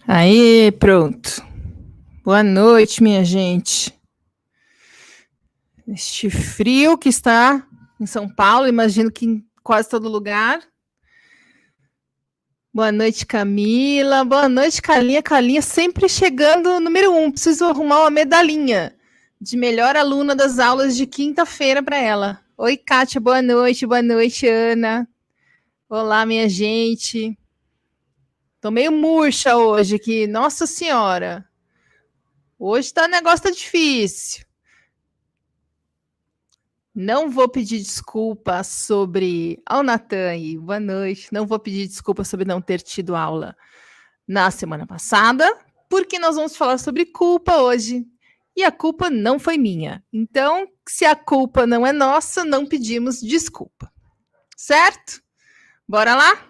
Aí, pronto. Boa noite, minha gente. Este frio que está em São Paulo, imagino que em quase todo lugar. Boa noite, Camila. Boa noite, Carlinha. Carlinha sempre chegando número 1. Preciso arrumar uma medalhinha de melhor aluna das aulas de quinta-feira para ela. Oi, Kátia. Boa noite. Boa noite, Ana. Olá, minha gente. Tô meio murcha hoje aqui. Nossa Senhora. Hoje o negócio tá difícil. Não vou pedir desculpa sobre... Ó, Natan aí, boa noite. Não vou pedir desculpa sobre não ter tido aula na semana passada, porque nós vamos falar sobre culpa hoje. E a culpa não foi minha. Então, se a culpa não é nossa, não pedimos desculpa. Certo? Bora lá?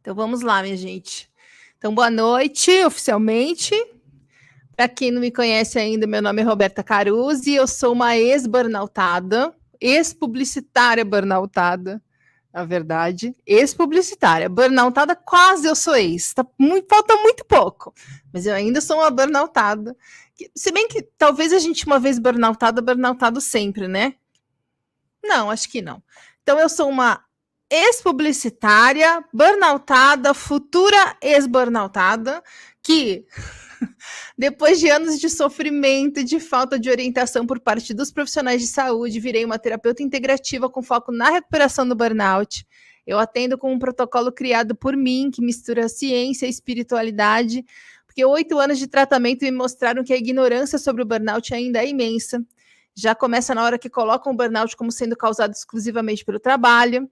Então, vamos lá, minha gente. Então, boa noite, oficialmente. Para quem não me conhece ainda, meu nome é Roberta Caruzzi, eu sou uma ex-burnoutada, ex-publicitária burnoutada, na verdade, ex-publicitária. Burnoutada quase eu sou ex, falta muito pouco, mas eu ainda sou uma burnoutada. Se bem que talvez a gente uma vez burnoutado sempre, né? Não, acho que não. Então eu sou uma ex-publicitária, burnoutada, futura ex-burnoutada, que... Depois de anos de sofrimento e de falta de orientação por parte dos profissionais de saúde, virei uma terapeuta integrativa com foco na recuperação do burnout. Eu atendo com um protocolo criado por mim, que mistura ciência e espiritualidade, porque 8 anos de tratamento me mostraram que a ignorância sobre o burnout ainda é imensa. Já começa na hora que colocam o burnout como sendo causado exclusivamente pelo trabalho.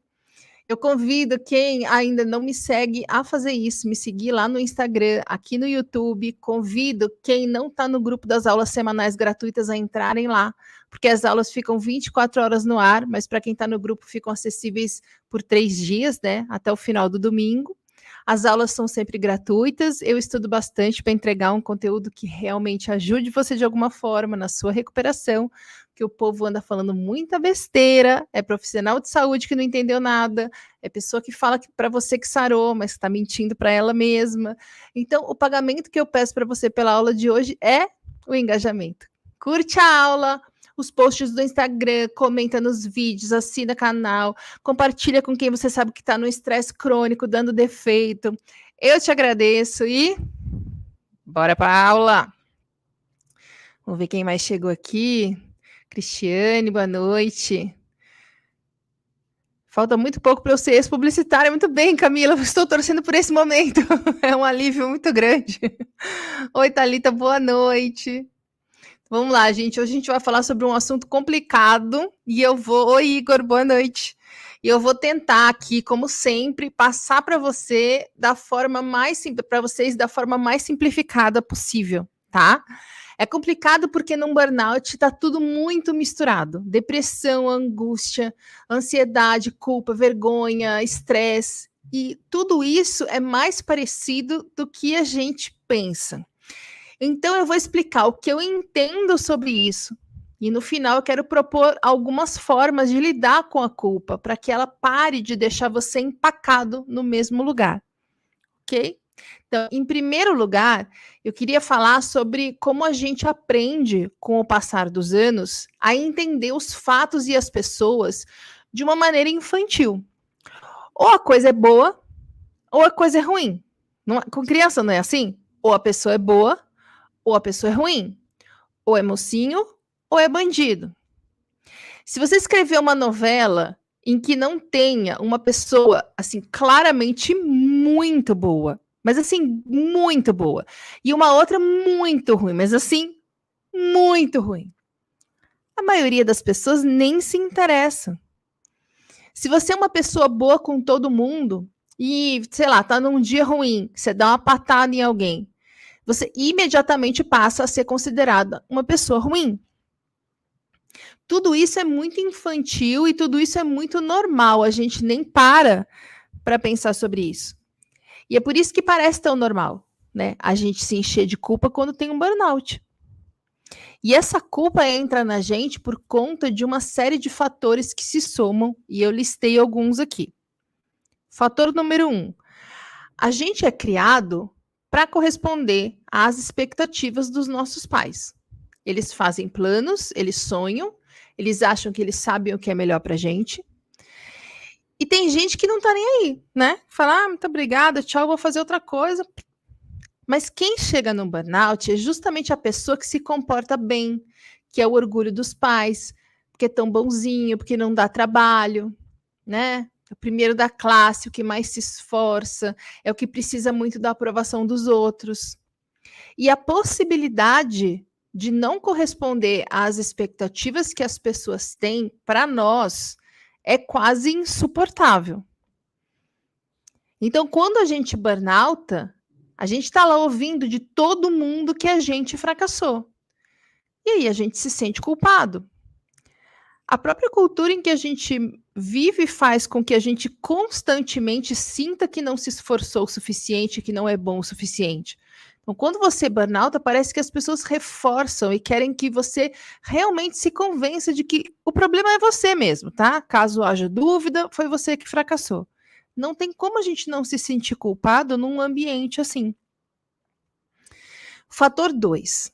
Eu convido quem ainda não me segue a fazer isso, me seguir lá no Instagram, aqui no YouTube. Convido quem não está no grupo das aulas semanais gratuitas a entrarem lá, porque as aulas ficam 24 horas no ar, mas para quem está no grupo ficam acessíveis por 3 dias, né, até o final do domingo. As aulas são sempre gratuitas, eu estudo bastante para entregar um conteúdo que realmente ajude você de alguma forma na sua recuperação, que o povo anda falando muita besteira, é profissional de saúde que não entendeu nada, é pessoa que fala para você que sarou, mas está mentindo para ela mesma. Então, o pagamento que eu peço para você pela aula de hoje é o engajamento. Curte a aula, os posts do Instagram, comenta nos vídeos, assina o canal, compartilha com quem você sabe que está no estresse crônico, dando defeito. Eu te agradeço e bora para a aula. Vamos ver quem mais chegou aqui. Cristiane, boa noite. Falta muito pouco para eu ser ex-publicitária. Muito bem, Camila, estou torcendo por esse momento. É um alívio muito grande. Oi, Thalita, boa noite. Vamos lá, gente. Hoje a gente vai falar sobre um assunto complicado e eu vou... Oi, Igor, boa noite. E eu vou tentar aqui, como sempre, passar para você da forma mais para vocês da forma mais simplificada possível, tá? É complicado porque num burnout está tudo muito misturado. Depressão, angústia, ansiedade, culpa, vergonha, estresse. E tudo isso é mais parecido do que a gente pensa. Então eu vou explicar o que eu entendo sobre isso. E no final eu quero propor algumas formas de lidar com a culpa, para que ela pare de deixar você empacado no mesmo lugar. Ok? Então, em primeiro lugar, eu queria falar sobre como a gente aprende, com o passar dos anos, a entender os fatos e as pessoas de uma maneira infantil. Ou a coisa é boa, ou a coisa é ruim. Não, com criança não é assim? Ou a pessoa é boa, ou a pessoa é ruim. Ou é mocinho, ou é bandido. Se você escrever uma novela em que não tenha uma pessoa, assim, claramente muito boa, mas assim, muito boa, e uma outra muito ruim, mas assim, muito ruim, a maioria das pessoas nem se interessa. Se você é uma pessoa boa com todo mundo e, sei lá, tá num dia ruim, você dá uma patada em alguém, você imediatamente passa a ser considerada uma pessoa ruim. Tudo isso é muito infantil e tudo isso é muito normal. A gente nem para para pensar sobre isso. E é por isso que parece tão normal, né? A gente se encher de culpa quando tem um burnout. E essa culpa entra na gente por conta de uma série de fatores que se somam, e eu listei alguns aqui. Fator número 1. A gente é criado para corresponder às expectativas dos nossos pais. Eles fazem planos, eles sonham, eles acham que eles sabem o que é melhor para a gente. E tem gente que não tá nem aí, né? Fala, muito obrigada, tchau, vou fazer outra coisa. Mas quem chega no burnout é justamente a pessoa que se comporta bem, que é o orgulho dos pais, porque é tão bonzinho, porque não dá trabalho, né? É o primeiro da classe, o que mais se esforça, é o que precisa muito da aprovação dos outros. E a possibilidade de não corresponder às expectativas que as pessoas têm para nós é quase insuportável. Então, quando a gente burnouta, a gente está lá ouvindo de todo mundo que a gente fracassou. E aí a gente se sente culpado. A própria cultura em que a gente vive faz com que a gente constantemente sinta que não se esforçou o suficiente, que não é bom o suficiente. Então, quando você burnouta, parece que as pessoas reforçam e querem que você realmente se convença de que o problema é você mesmo, tá? Caso haja dúvida, foi você que fracassou. Não tem como a gente não se sentir culpado num ambiente assim. Fator 2.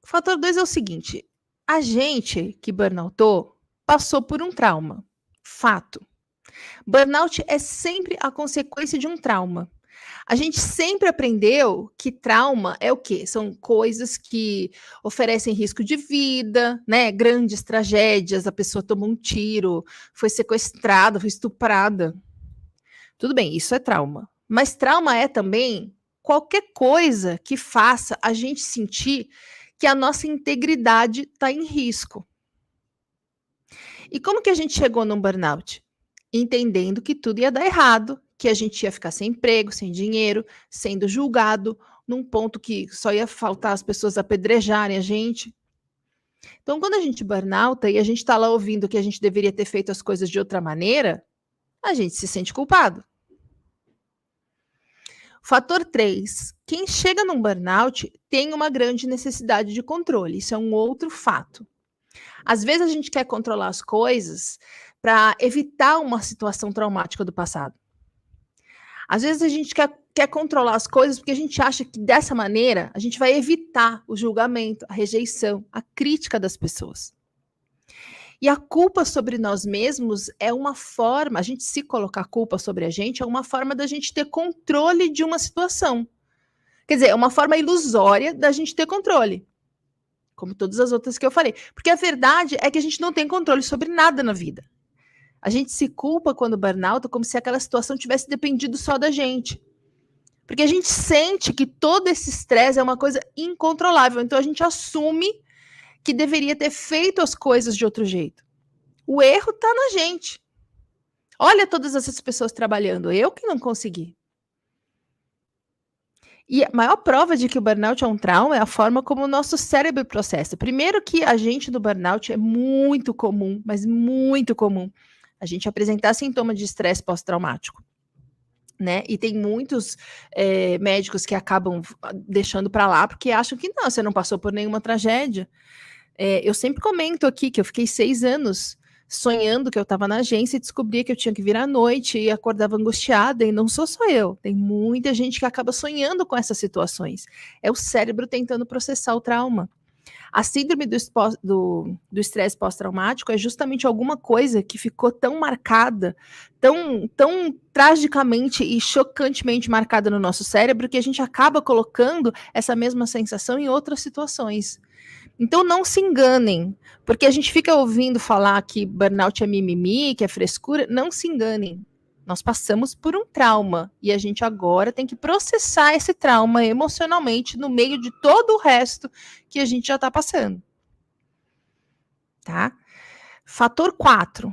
Fator 2 é o seguinte: a gente que burnoutou passou por um trauma. Fato. Burnout é sempre a consequência de um trauma. A gente sempre aprendeu que trauma é o quê? São coisas que oferecem risco de vida, né? Grandes tragédias, a pessoa tomou um tiro, foi sequestrada, foi estuprada. Tudo bem, isso é trauma. Mas trauma é também qualquer coisa que faça a gente sentir que a nossa integridade está em risco. E como que a gente chegou num burnout? Entendendo que tudo ia dar errado, que a gente ia ficar sem emprego, sem dinheiro, sendo julgado, num ponto que só ia faltar as pessoas apedrejarem a gente. Então, quando a gente burnouta e a gente está lá ouvindo que a gente deveria ter feito as coisas de outra maneira, a gente se sente culpado. Fator 3. Quem chega num burnout tem uma grande necessidade de controle. Isso é um outro fato. Às vezes a gente quer controlar as coisas para evitar uma situação traumática do passado. Às vezes a gente quer controlar as coisas porque a gente acha que dessa maneira a gente vai evitar o julgamento, a rejeição, a crítica das pessoas. E a culpa sobre nós mesmos é uma forma, a gente se colocar culpa sobre a gente é uma forma da gente ter controle de uma situação. Quer dizer, é uma forma ilusória da gente ter controle. Como todas as outras que eu falei. Porque a verdade é que a gente não tem controle sobre nada na vida. A gente se culpa quando burnout como se aquela situação tivesse dependido só da gente. Porque a gente sente que todo esse estresse é uma coisa incontrolável. Então a gente assume que deveria ter feito as coisas de outro jeito. O erro está na gente. Olha todas essas pessoas trabalhando, eu que não consegui. E a maior prova de que o burnout é um trauma é a forma como o nosso cérebro processa. Primeiro que a gente do burnout é muito comum, mas muito comum, a gente apresentar sintoma de estresse pós-traumático. Né? E tem muitos médicos que acabam deixando para lá porque acham que não, você não passou por nenhuma tragédia. Eu sempre comento aqui que eu fiquei 6 anos sonhando que eu estava na agência e descobria que eu tinha que vir à noite e acordava angustiada, e não sou só eu, tem muita gente que acaba sonhando com essas situações. É o cérebro tentando processar o trauma. A síndrome do estresse pós-traumático é justamente alguma coisa que ficou tão marcada, tão tragicamente e chocantemente marcada no nosso cérebro, que a gente acaba colocando essa mesma sensação em outras situações. Então não se enganem, porque a gente fica ouvindo falar que burnout é mimimi, que é frescura. Não se enganem. Nós passamos por um trauma e a gente agora tem que processar esse trauma emocionalmente no meio de todo o resto que a gente já está passando. Tá? Fator 4.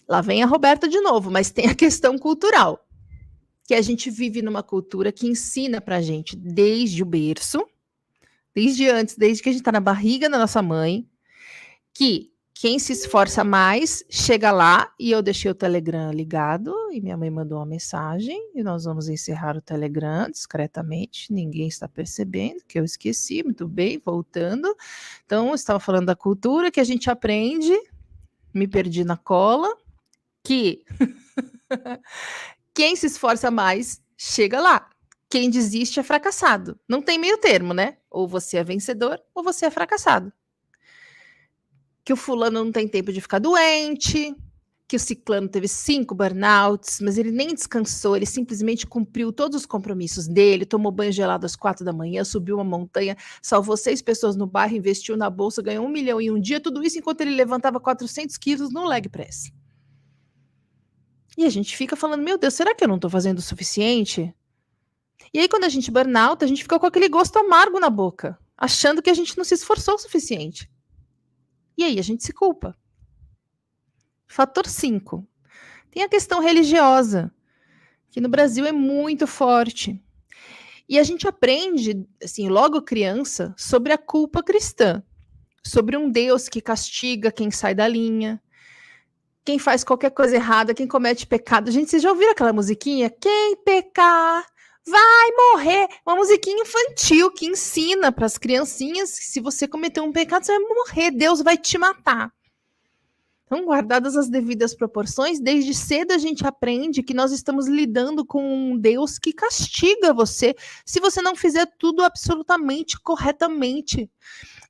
Lá vem a Roberta de novo, mas tem a questão cultural. Que a gente vive numa cultura que ensina pra gente desde o berço, desde que a gente está na barriga da nossa mãe, que Quem se esforça mais, chega lá, e eu deixei o Telegram ligado, e minha mãe mandou uma mensagem, e nós vamos encerrar o Telegram discretamente, ninguém está percebendo, que eu esqueci, muito bem, voltando. Então, eu estava falando da cultura que a gente aprende, me perdi na cola, que quem se esforça mais, chega lá. Quem desiste é fracassado. Não tem meio termo, né? Ou você é vencedor, ou você é fracassado. Que o fulano não tem tempo de ficar doente, que o ciclano teve 5 burnouts, mas ele nem descansou, ele simplesmente cumpriu todos os compromissos dele, tomou banho gelado às 4 da manhã, subiu uma montanha, salvou 6 pessoas no bairro, investiu na bolsa, ganhou 1 milhão em um dia, tudo isso enquanto ele levantava 400 quilos no leg press. E a gente fica falando, meu Deus, será que eu não estou fazendo o suficiente? E aí quando a gente burnout, a gente fica com aquele gosto amargo na boca, achando que a gente não se esforçou o suficiente. E aí a gente se culpa. Fator 5. Tem a questão religiosa, que no Brasil é muito forte. E a gente aprende, assim, logo criança, sobre a culpa cristã, sobre um Deus que castiga quem sai da linha, quem faz qualquer coisa errada, quem comete pecado. Gente, vocês já ouviram aquela musiquinha? Quem pecar vai morrer. Uma musiquinha infantil que ensina para as criancinhas que se você cometer um pecado, você vai morrer, Deus vai te matar. Então, guardadas as devidas proporções, desde cedo a gente aprende que nós estamos lidando com um Deus que castiga você se você não fizer tudo absolutamente corretamente.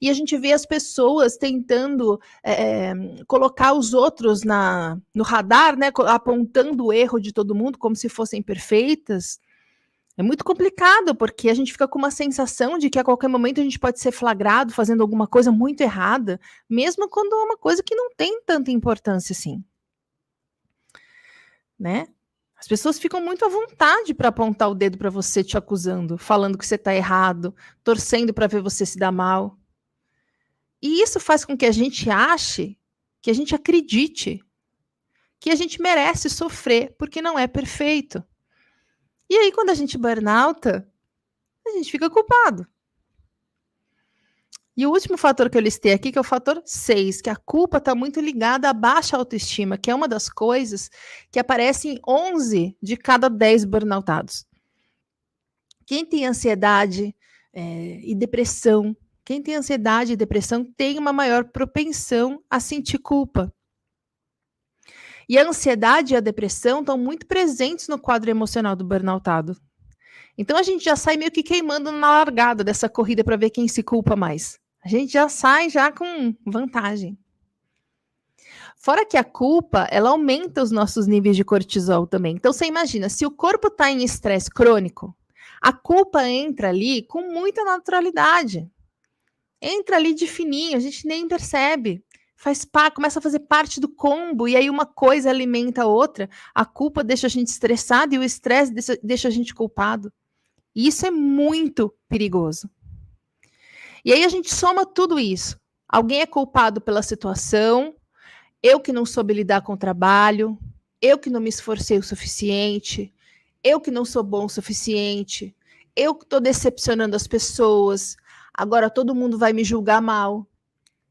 E a gente vê as pessoas tentando colocar os outros no radar, né, apontando o erro de todo mundo como se fossem perfeitas. É muito complicado, porque a gente fica com uma sensação de que a qualquer momento a gente pode ser flagrado fazendo alguma coisa muito errada, mesmo quando é uma coisa que não tem tanta importância assim. Né? As pessoas ficam muito à vontade para apontar o dedo para você, te acusando, falando que você está errado, torcendo para ver você se dar mal. E isso faz com que a gente ache, que a gente acredite, que a gente merece sofrer, porque não é perfeito. E aí, quando a gente burnouta, a gente fica culpado. E o último fator que eu listei aqui, que é o fator 6, que a culpa está muito ligada à baixa autoestima, que é uma das coisas que aparece em 11 de cada 10 burnoutados. Quem tem ansiedade e depressão, quem tem ansiedade e depressão tem uma maior propensão a sentir culpa. E a ansiedade e a depressão estão muito presentes no quadro emocional do burnoutado. Então a gente já sai meio que queimando na largada dessa corrida para ver quem se culpa mais. A gente já sai já com vantagem. Fora que a culpa, ela aumenta os nossos níveis de cortisol também. Então você imagina, se o corpo está em estresse crônico, a culpa entra ali com muita naturalidade. Entra ali de fininho, a gente nem percebe. Começa a fazer parte do combo, e aí uma coisa alimenta a outra. A culpa deixa a gente estressado e o estresse deixa a gente culpado. E isso é muito perigoso. E aí a gente soma tudo isso. Alguém é culpado pela situação, eu que não soube lidar com o trabalho, eu que não me esforcei o suficiente, eu que não sou bom o suficiente, eu que estou decepcionando as pessoas, agora todo mundo vai me julgar mal.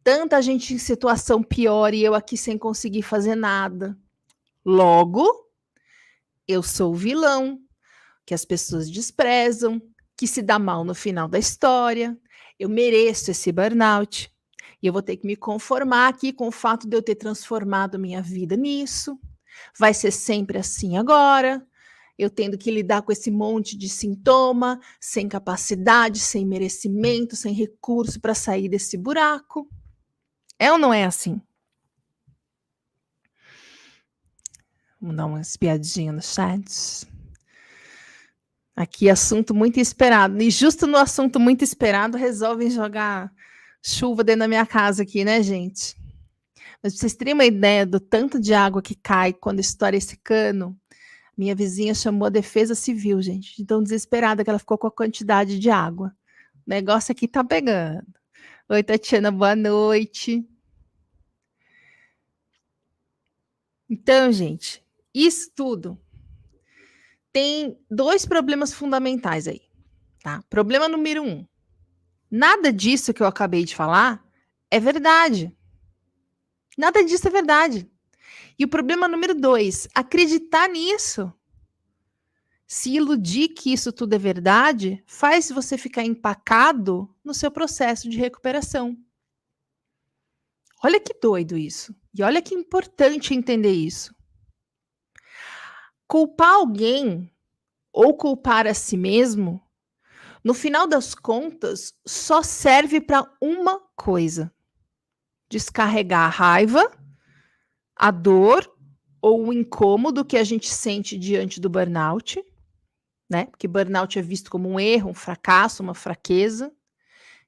Tanta gente em situação pior e eu aqui sem conseguir fazer nada. Logo, eu sou o vilão, que as pessoas desprezam, que se dá mal no final da história. Eu mereço esse burnout. E eu vou ter que me conformar aqui com o fato de eu ter transformado minha vida nisso. Vai ser sempre assim agora. Eu tendo que lidar com esse monte de sintoma, sem capacidade, sem merecimento, sem recurso para sair desse buraco. É ou não é assim? Vamos dar uma espiadinha no chat. Aqui, assunto muito esperado. E justo no assunto muito esperado, resolvem jogar chuva dentro da minha casa aqui, né, gente? Mas pra vocês terem uma ideia do tanto de água que cai quando estoura esse cano, minha vizinha chamou a Defesa Civil, gente, de tão desesperada que ela ficou com a quantidade de água. O negócio aqui tá pegando. Oi, Tatiana, boa noite. Então, gente, isso tudo tem 2 problemas fundamentais aí, tá? Problema número 1. Nada disso que eu acabei de falar é verdade. Nada disso é verdade. E o problema número 2, acreditar nisso. Se iludir que isso tudo é verdade, faz você ficar empacado no seu processo de recuperação. Olha que doido isso. E olha que importante entender isso. Culpar alguém ou culpar a si mesmo, no final das contas, só serve para uma coisa: descarregar a raiva, a dor ou o incômodo que a gente sente diante do burnout, né? Porque burnout é visto como um erro, um fracasso, uma fraqueza.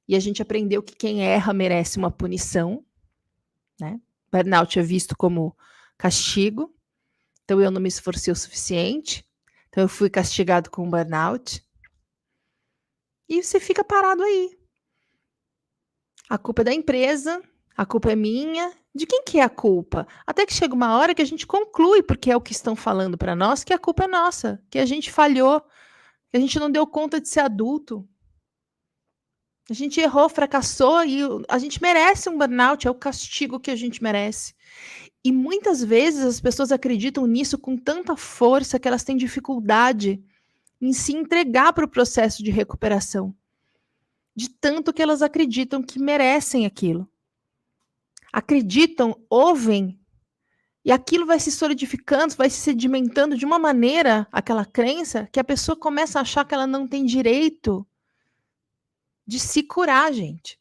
E a gente aprendeu que quem erra merece uma punição, né? Burnout é visto como castigo. Então eu não me esforcei o suficiente. Então eu fui castigado com burnout. E você fica parado aí. A culpa é da empresa, a culpa é minha. De quem que é a culpa? Até que chega uma hora que a gente conclui, porque é o que estão falando para nós, que a culpa é nossa, que a gente falhou, que a gente não deu conta de ser adulto. A gente errou, fracassou e a gente merece um burnout, é o castigo que a gente merece. E muitas vezes as pessoas acreditam nisso com tanta força que elas têm dificuldade em se entregar para o processo de recuperação. De tanto que elas acreditam que merecem aquilo. Acreditam, ouvem, e aquilo vai se solidificando, vai se sedimentando de uma maneira, aquela crença, que a pessoa começa a achar que ela não tem direito de se curar, gente.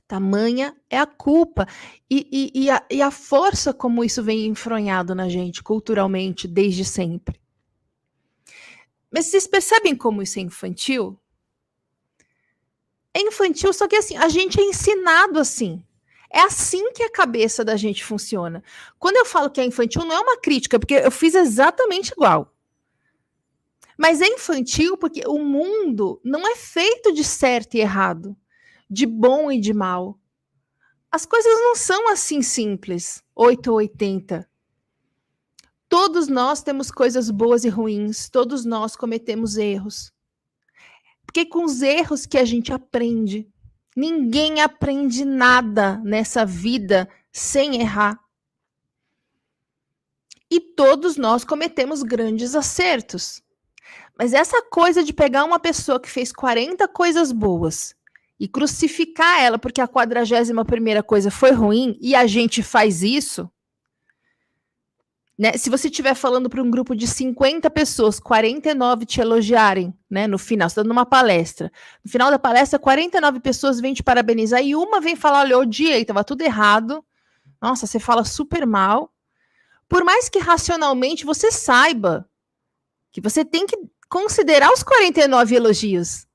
Tamanha é a culpa. E a força como isso vem enfronhado na gente, culturalmente, desde sempre. Mas vocês percebem como isso é infantil? É infantil, só que assim, a gente é ensinado assim. É assim que a cabeça da gente funciona. Quando eu falo que é infantil, não é uma crítica, porque eu fiz exatamente igual. Mas é infantil porque o mundo não é feito de certo e errado, de bom e de mal. As coisas não são assim simples, 8 ou 80. Todos nós temos coisas boas e ruins, todos nós cometemos erros. Porque com os erros que a gente aprende. Ninguém aprende nada nessa vida sem errar. E todos nós cometemos grandes acertos. Mas essa coisa de pegar uma pessoa que fez 40 coisas boas e crucificar ela porque a 41ª coisa foi ruim e a gente faz isso, né? Se você estiver falando para um grupo de 50 pessoas, 49 te elogiarem, né? No final, você está dando uma palestra. No final da palestra, 49 pessoas vêm te parabenizar e uma vem falar: olha, eu odiei, estava tudo errado. Nossa, você fala super mal. Por mais que racionalmente você saiba que você tem que considerar os 49 elogios,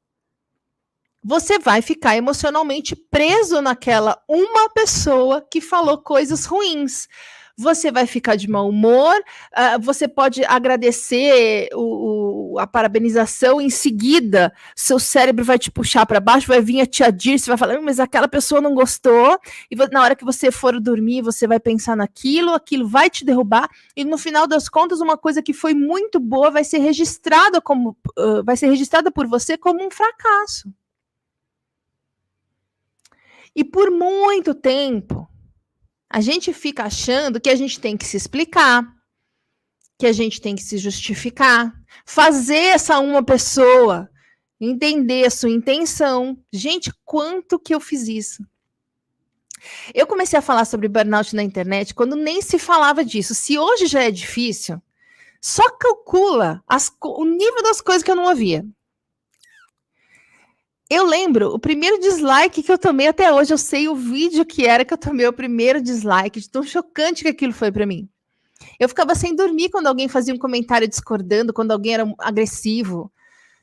você vai ficar emocionalmente preso naquela uma pessoa que falou coisas ruins. Você vai ficar de mau humor, você pode agradecer a parabenização, em seguida, seu cérebro vai te puxar para baixo, vai vir a tia Dirce, vai falar, mas aquela pessoa não gostou, e na hora que você for dormir, você vai pensar naquilo, aquilo vai te derrubar, e no final das contas, uma coisa que foi muito boa vai ser registrada por você como um fracasso. E por muito tempo, a gente fica achando que a gente tem que se explicar, que a gente tem que se justificar, fazer essa uma pessoa entender a sua intenção. Gente, quanto que eu fiz isso? Eu comecei a falar sobre burnout na internet quando nem se falava disso. Se hoje já é difícil, só calcula o nível das coisas que eu não ouvia. Eu lembro o primeiro dislike que eu tomei até hoje. Eu sei o vídeo que era que eu tomei o primeiro dislike, de tão chocante que aquilo foi para mim. Eu ficava sem dormir quando alguém fazia um comentário discordando, quando alguém era agressivo.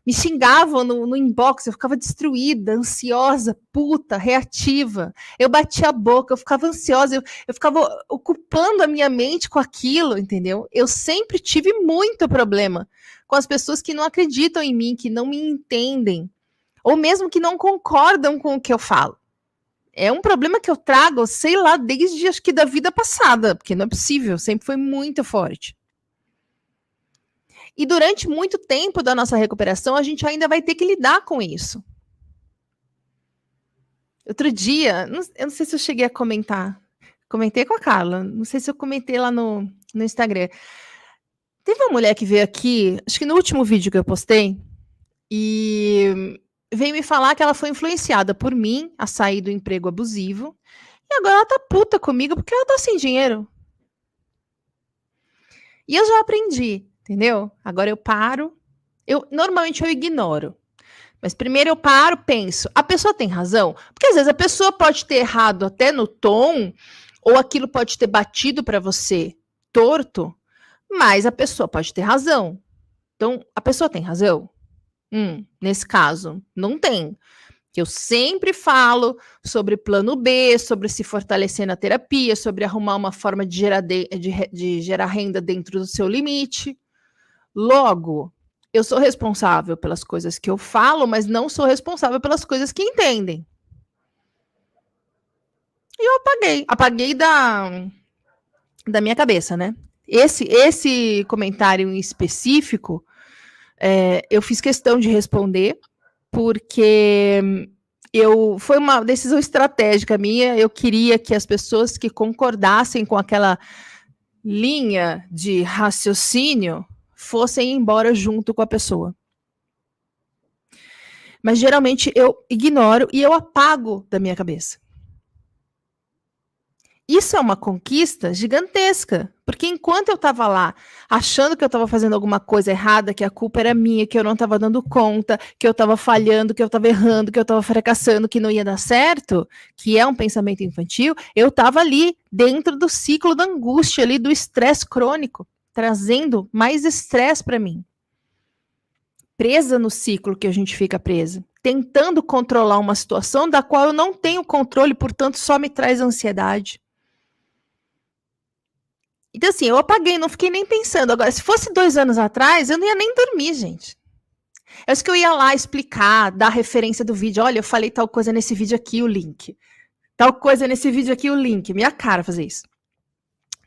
Me xingavam no inbox, eu ficava destruída, ansiosa, puta, reativa. Eu batia a boca, eu ficava ansiosa, eu ficava ocupando a minha mente com aquilo, entendeu? Eu sempre tive muito problema com as pessoas que não acreditam em mim, que não me entendem, ou mesmo que não concordam com o que eu falo. É um problema que eu trago, sei lá, desde acho que da vida passada, porque não é possível, sempre foi muito forte. E durante muito tempo da nossa recuperação, a gente ainda vai ter que lidar com isso. Outro dia, eu não sei se eu cheguei a comentar, Comentei com a Carla, não sei se eu comentei lá no Instagram. Teve uma mulher que veio aqui, acho que no último vídeo que eu postei, e veio me falar que ela foi influenciada por mim a sair do emprego abusivo, e agora ela tá puta comigo porque ela tá sem dinheiro. E eu já aprendi, entendeu? Agora eu paro, normalmente eu ignoro. Mas primeiro eu paro, penso, a pessoa tem razão? Porque às vezes a pessoa pode ter errado até no tom, ou aquilo pode ter batido para você torto, mas a pessoa pode ter razão. Então, a pessoa tem razão? Nesse caso, não tem. Que eu sempre falo sobre plano B, sobre se fortalecer na terapia, sobre arrumar uma forma de gerar renda dentro do seu limite. Logo, eu sou responsável pelas coisas que eu falo, mas não sou responsável pelas coisas que entendem. E eu apaguei da minha cabeça, né? Esse comentário em específico, eu fiz questão de responder, porque foi uma decisão estratégica minha, eu queria que as pessoas que concordassem com aquela linha de raciocínio fossem embora junto com a pessoa. Mas geralmente eu ignoro e eu apago da minha cabeça. Isso é uma conquista gigantesca, porque enquanto eu estava lá achando que eu estava fazendo alguma coisa errada, que a culpa era minha, que eu não estava dando conta, que eu estava falhando, que eu estava errando, que eu estava fracassando, que não ia dar certo, que é um pensamento infantil, eu estava ali dentro do ciclo da angústia, ali do estresse crônico, trazendo mais estresse para mim. Presa no ciclo que a gente fica presa, tentando controlar uma situação da qual eu não tenho controle, portanto só me traz ansiedade. Então, assim, eu apaguei, não fiquei nem pensando. Agora, se fosse 2 anos atrás, eu não ia nem dormir, gente. Eu acho que eu ia lá explicar, dar referência do vídeo. Olha, eu falei tal coisa nesse vídeo aqui, o link. Tal coisa nesse vídeo aqui, o link. Minha cara fazer isso.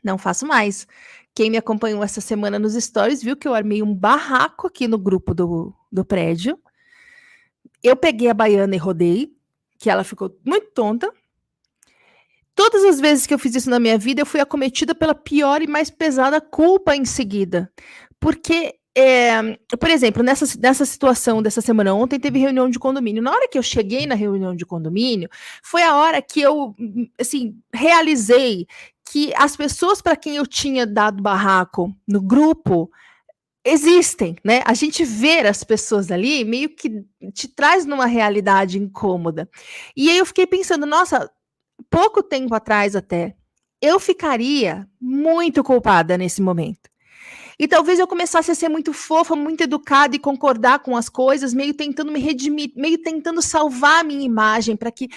Não faço mais. Quem me acompanhou essa semana nos stories viu que eu armei um barraco aqui no grupo do prédio. Eu peguei a baiana e rodei, que ela ficou muito tonta. Todas as vezes que eu fiz isso na minha vida, eu fui acometida pela pior e mais pesada culpa em seguida. Porque, por exemplo, nessa situação dessa semana, ontem teve reunião de condomínio. Na hora que eu cheguei na reunião de condomínio, foi a hora que eu, assim, realizei que as pessoas para quem eu tinha dado barraco no grupo existem, né? A gente ver as pessoas ali meio que te traz numa realidade incômoda. E aí eu fiquei pensando, nossa, pouco tempo atrás até, eu ficaria muito culpada nesse momento. E talvez eu começasse a ser muito fofa, muito educada e concordar com as coisas, meio tentando me redimir, meio tentando salvar a minha imagem, porque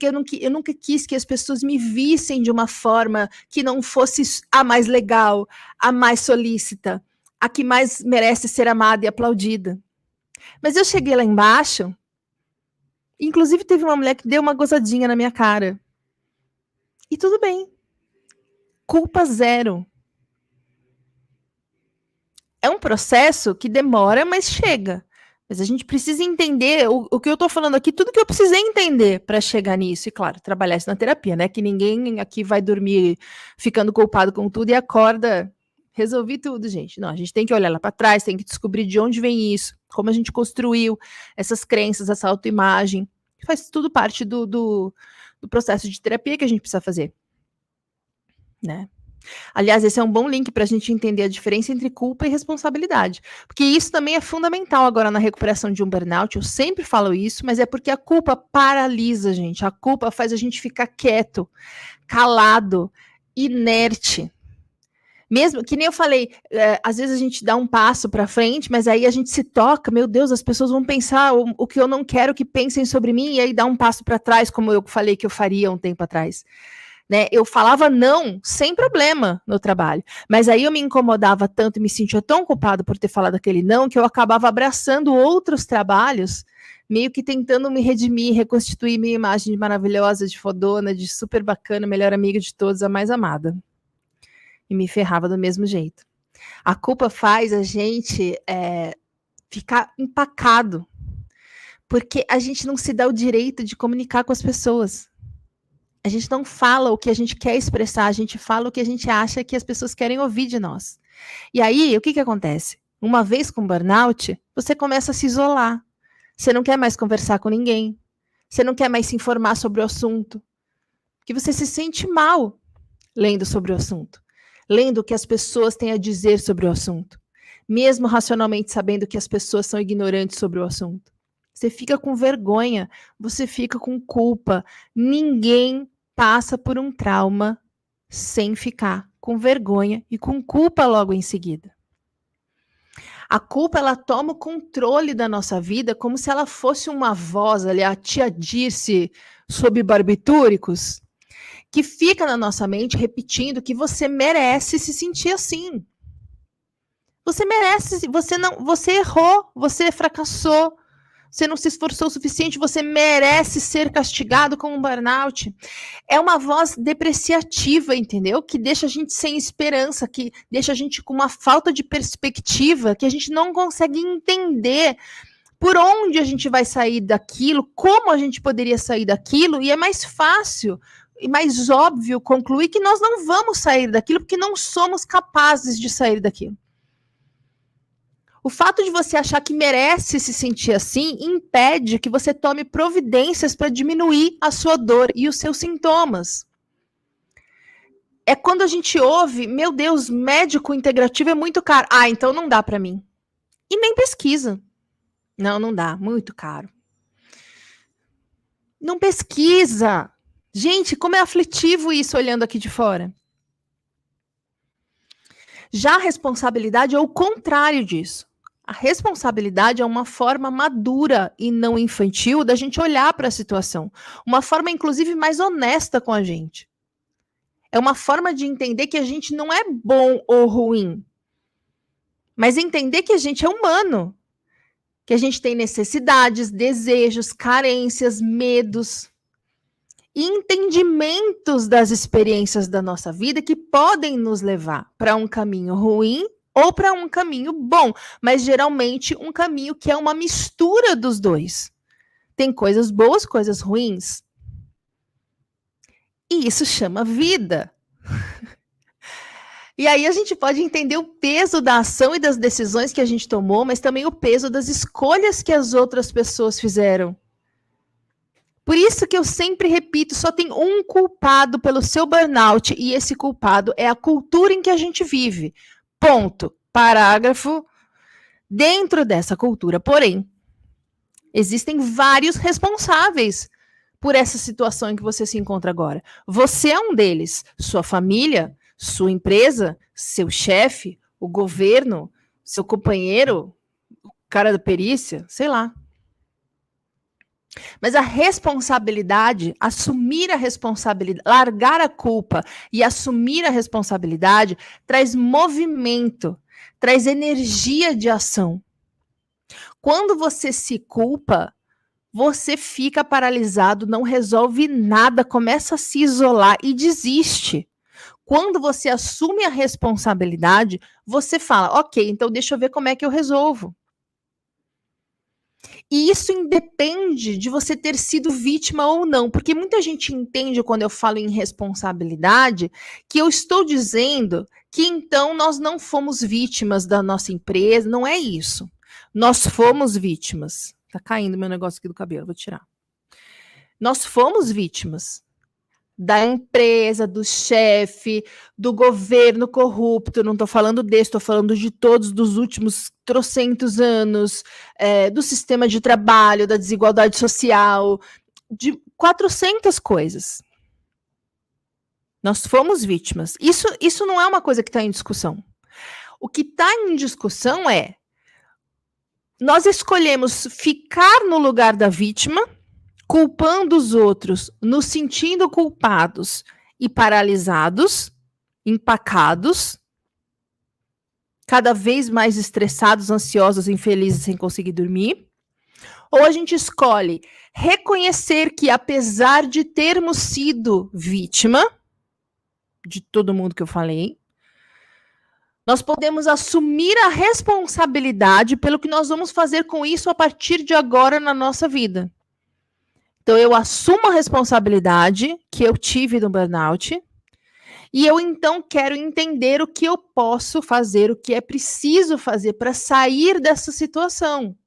eu nunca quis que as pessoas me vissem de uma forma que não fosse a mais legal, a mais solícita, a que mais merece ser amada e aplaudida. Mas eu cheguei lá embaixo, inclusive teve uma mulher que deu uma gozadinha na minha cara. E tudo bem. Culpa zero. É um processo que demora, mas chega. Mas a gente precisa entender o que eu estou falando aqui, tudo que eu precisei entender para chegar nisso. E, claro, trabalhar isso na terapia, né? Que ninguém aqui vai dormir ficando culpado com tudo e acorda. Resolvi tudo, gente. Não, a gente tem que olhar lá para trás, tem que descobrir de onde vem isso, como a gente construiu essas crenças, essa autoimagem. Faz tudo parte do processo de terapia que a gente precisa fazer. Né? Aliás, esse é um bom link para a gente entender a diferença entre culpa e responsabilidade, porque isso também é fundamental agora na recuperação de um burnout. Eu sempre falo isso, mas é porque a culpa paralisa a gente, a culpa faz a gente ficar quieto, calado, inerte. Mesmo que nem eu falei, às vezes a gente dá um passo para frente, mas aí a gente se toca, meu Deus, as pessoas vão pensar o que eu não quero que pensem sobre mim, e aí dá um passo para trás, como eu falei que eu faria um tempo atrás. Né, eu falava não sem problema no trabalho, mas aí eu me incomodava tanto e me sentia tão culpado por ter falado aquele não, que eu acabava abraçando outros trabalhos, meio que tentando me redimir, reconstituir minha imagem de maravilhosa, de fodona, de super bacana, melhor amiga de todos, a mais amada. E me ferrava do mesmo jeito. A culpa faz a gente ficar empacado, porque a gente não se dá o direito de comunicar com as pessoas. A gente não fala o que a gente quer expressar, a gente fala o que a gente acha que as pessoas querem ouvir de nós. E aí, o que acontece? Uma vez com burnout, você começa a se isolar. Você não quer mais conversar com ninguém. Você não quer mais se informar sobre o assunto. Porque você se sente mal lendo sobre o assunto. Lendo o que as pessoas têm a dizer sobre o assunto. Mesmo racionalmente sabendo que as pessoas são ignorantes sobre o assunto. Você fica com vergonha, você fica com culpa. Ninguém passa por um trauma sem ficar com vergonha e com culpa logo em seguida. A culpa, ela toma o controle da nossa vida como se ela fosse uma voz ali, a tia Dirce sob barbitúricos, que fica na nossa mente repetindo que você merece se sentir assim. Você merece, você errou, você fracassou, você não se esforçou o suficiente, você merece ser castigado com um burnout. É uma voz depreciativa, entendeu? Que deixa a gente sem esperança, que deixa a gente com uma falta de perspectiva, que a gente não consegue entender por onde a gente vai sair daquilo, como a gente poderia sair daquilo, e é mais fácil e mais óbvio concluir que nós não vamos sair daquilo porque não somos capazes de sair daquilo. O fato de você achar que merece se sentir assim impede que você tome providências para diminuir a sua dor e os seus sintomas. É quando a gente ouve, meu Deus, médico integrativo é muito caro. Ah, então não dá para mim. E nem pesquisa. Não dá, muito caro. Não pesquisa. Gente, como é aflitivo isso olhando aqui de fora. Já a responsabilidade é o contrário disso. A responsabilidade é uma forma madura e não infantil da gente olhar para a situação. Uma forma, inclusive, mais honesta com a gente. É uma forma de entender que a gente não é bom ou ruim, mas entender que a gente é humano. Que a gente tem necessidades, desejos, carências, medos e entendimentos das experiências da nossa vida que podem nos levar para um caminho ruim ou para um caminho bom, mas geralmente um caminho que é uma mistura dos dois. Tem coisas boas, coisas ruins. E isso chama vida. E aí a gente pode entender o peso da ação e das decisões que a gente tomou, mas também o peso das escolhas que as outras pessoas fizeram. Por isso que eu sempre repito, só tem um culpado pelo seu burnout, e esse culpado é a cultura em que a gente vive. Ponto. Parágrafo. Dentro dessa cultura, porém, existem vários responsáveis por essa situação em que você se encontra agora. Você é um deles. Sua família, sua empresa, seu chefe, o governo, seu companheiro, o cara da perícia, sei lá. Mas a responsabilidade, assumir a responsabilidade, largar a culpa e assumir a responsabilidade traz movimento, traz energia de ação. Quando você se culpa, você fica paralisado, não resolve nada, começa a se isolar e desiste. Quando você assume a responsabilidade, você fala, ok, então deixa eu ver como é que eu resolvo. E isso independe de você ter sido vítima ou não, porque muita gente entende quando eu falo em responsabilidade que eu estou dizendo que então nós não fomos vítimas da nossa empresa, não é isso. Nós fomos vítimas. Tá caindo meu negócio aqui do cabelo, vou tirar. Nós fomos vítimas da empresa, do chefe, do governo corrupto, não estou falando desse, estou falando de todos dos últimos trocentos anos, do sistema de trabalho, da desigualdade social, de 400 coisas. Nós fomos vítimas. Isso não é uma coisa que está em discussão. O que está em discussão é nós escolhemos ficar no lugar da vítima, culpando os outros, nos sentindo culpados e paralisados, empacados, cada vez mais estressados, ansiosos, infelizes, sem conseguir dormir. Ou a gente escolhe reconhecer que, apesar de termos sido vítima de todo mundo que eu falei, nós podemos assumir a responsabilidade pelo que nós vamos fazer com isso a partir de agora na nossa vida. Então, eu assumo a responsabilidade que eu tive no burnout e eu, então, quero entender o que eu posso fazer, o que é preciso fazer para sair dessa situação.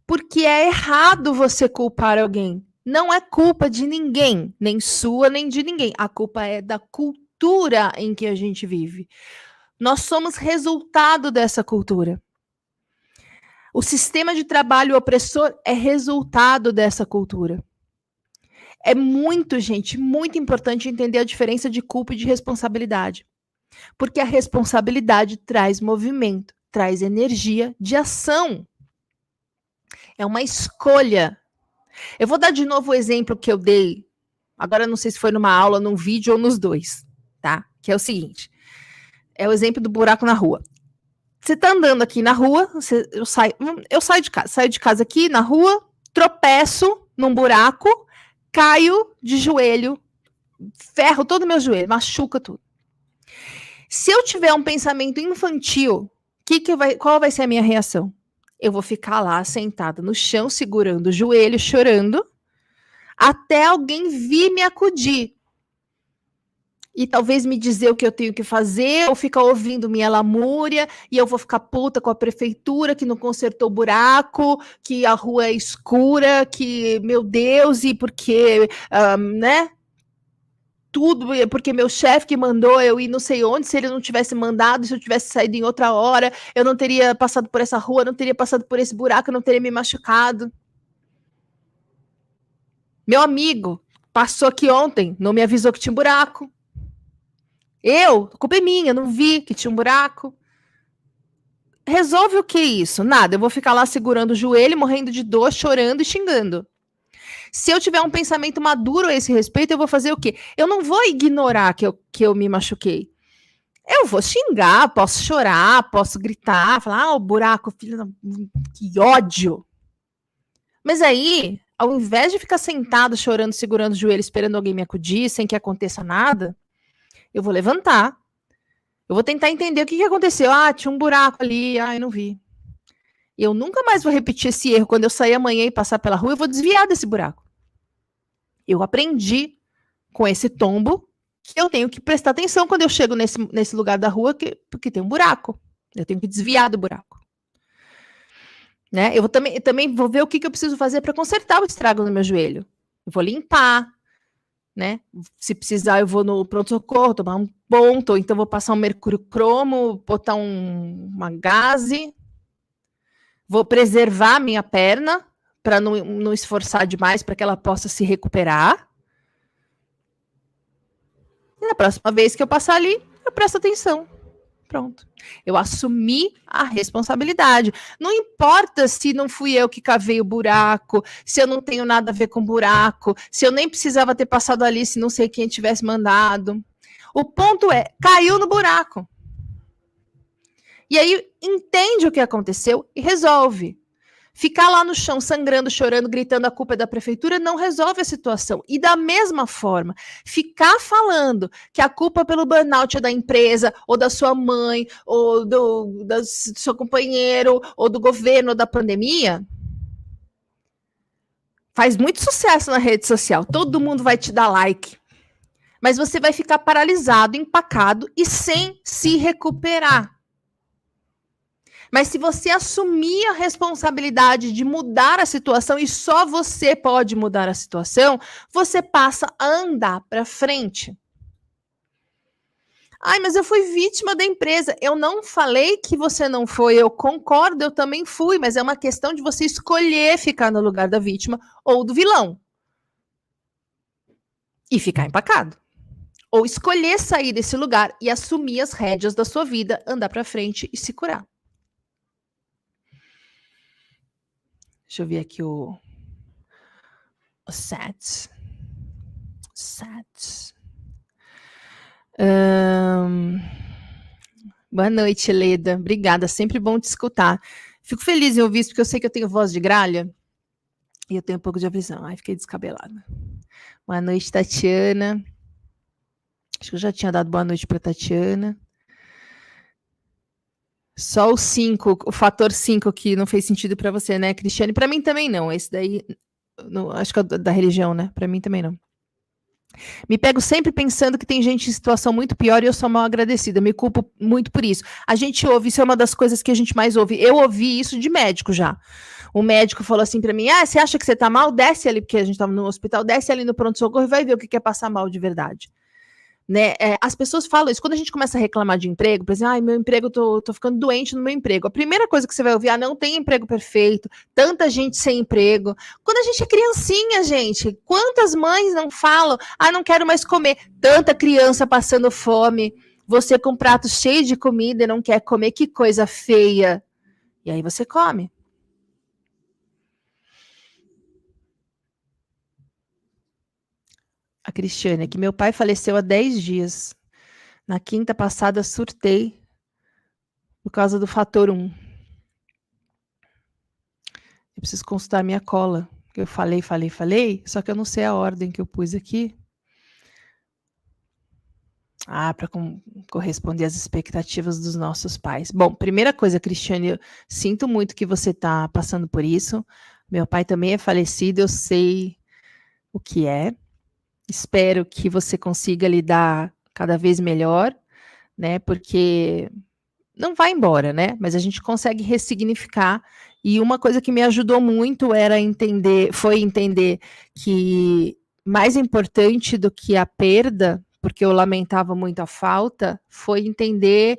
Porque é errado você culpar alguém. Não é culpa de ninguém, nem sua, nem de ninguém. A culpa é da cultura em que a gente vive. Nós somos resultado dessa cultura. O sistema de trabalho opressor é resultado dessa cultura. É muito, gente, muito importante entender a diferença de culpa e de responsabilidade. Porque a responsabilidade traz movimento, traz energia de ação. É uma escolha. Eu vou dar de novo o exemplo que eu dei. Agora não sei se foi numa aula, num vídeo ou nos dois, tá? Que é o seguinte. É o exemplo do buraco na rua. Você tá andando aqui na rua, eu saio de casa aqui na rua, tropeço num buraco, caio de joelho, ferro todo o meu joelho, machuca tudo. Se eu tiver um pensamento infantil, qual vai ser a minha reação? Eu vou ficar lá sentada no chão, segurando o joelho, chorando, até alguém vir me acudir. E talvez me dizer o que eu tenho que fazer, ou ficar ouvindo minha lamúria, e eu vou ficar puta com a prefeitura que não consertou o buraco, que a rua é escura, que, meu Deus, e porque, né? Tudo, porque meu chefe que mandou eu ir não sei onde, se ele não tivesse mandado, se eu tivesse saído em outra hora, eu não teria passado por essa rua, não teria passado por esse buraco, eu não teria me machucado. Meu amigo passou aqui ontem, não me avisou que tinha um buraco. A culpa é minha, não vi que tinha um buraco. Resolve o que isso? Nada, eu vou ficar lá segurando o joelho, morrendo de dor, chorando e xingando. Se eu tiver um pensamento maduro a esse respeito, eu vou fazer o quê? Eu não vou ignorar que eu me machuquei. Eu vou xingar, posso chorar, posso gritar, falar, o buraco, filho, que ódio. Mas aí, ao invés de ficar sentado, chorando, segurando o joelho, esperando alguém me acudir, sem que aconteça nada, eu vou levantar. Eu vou tentar entender o que aconteceu. Tinha um buraco ali, eu não vi. E eu nunca mais vou repetir esse erro. Quando eu sair amanhã e passar pela rua, eu vou desviar desse buraco. Eu aprendi com esse tombo que eu tenho que prestar atenção quando eu chego nesse lugar da rua, porque tem um buraco. Eu tenho que desviar do buraco. Né? Eu também vou ver o que eu preciso fazer para consertar o estrago no meu joelho. Eu vou limpar, né? Se precisar, eu vou no pronto-socorro, tomar um ponto, ou então vou passar um mercúrio cromo, botar uma gaze. Vou preservar a minha perna para não esforçar demais para que ela possa se recuperar. E na próxima vez que eu passar ali, eu presto atenção. Pronto. Eu assumi a responsabilidade. Não importa se não fui eu que cavei o buraco, se eu não tenho nada a ver com buraco, se eu nem precisava ter passado ali, se não sei quem tivesse mandado. O ponto é, caiu no buraco. E aí, entende o que aconteceu e resolve. Ficar lá no chão, sangrando, chorando, gritando a culpa é da prefeitura, não resolve a situação. E da mesma forma, ficar falando que a culpa pelo burnout é da empresa, ou da sua mãe, ou do seu companheiro, ou do governo, ou da pandemia, faz muito sucesso na rede social. Todo mundo vai te dar like. Mas você vai ficar paralisado, empacado e sem se recuperar. Mas se você assumir a responsabilidade de mudar a situação, e só você pode mudar a situação, você passa a andar para frente. Mas eu fui vítima da empresa. Eu não falei que você não foi, eu concordo, eu também fui, mas é uma questão de você escolher ficar no lugar da vítima ou do vilão. E ficar empacado. Ou escolher sair desse lugar e assumir as rédeas da sua vida, andar para frente e se curar. Deixa eu ver aqui o Sats. Boa noite, Leda. Obrigada, sempre bom te escutar. Fico feliz em ouvir isso, porque eu sei que eu tenho voz de gralha e eu tenho um pouco de aflição. Fiquei descabelada. Boa noite, Tatiana. Acho que eu já tinha dado boa noite para Tatiana. Só o fator 5 que não fez sentido para você, né, Cristiane? Para mim também não. Esse daí, acho que é da religião, né? Para mim também não. Me pego sempre pensando que tem gente em situação muito pior e eu sou mal agradecida. Me culpo muito por isso. A gente ouve, isso é uma das coisas que a gente mais ouve. Eu ouvi isso de médico já. O médico falou assim para mim: você acha que você tá mal? Desce ali, porque a gente tava no hospital, desce ali no pronto-socorro e vai ver o que é passar mal de verdade. Né? As pessoas falam isso. Quando a gente começa a reclamar de emprego, por exemplo, meu emprego, tô ficando doente no meu emprego. A primeira coisa que você vai ouvir, não tem emprego perfeito, tanta gente sem emprego. Quando a gente é criancinha, gente, quantas mães não falam, não quero mais comer, tanta criança passando fome, você com um prato cheio de comida e não quer comer, que coisa feia. E aí você come. A Cristiane, que meu pai faleceu há 10 dias. Na quinta passada, surtei por causa do fator 1. Eu preciso consultar minha cola. Eu falei, só que eu não sei a ordem que eu pus aqui. Para corresponder às expectativas dos nossos pais. Bom, primeira coisa, Cristiane, eu sinto muito que você está passando por isso. Meu pai também é falecido, eu sei o que é. Espero que você consiga lidar cada vez melhor, né? Porque não vai embora, né? Mas a gente consegue ressignificar. E uma coisa que me ajudou muito foi entender que mais importante do que a perda, porque eu lamentava muito a falta, foi entender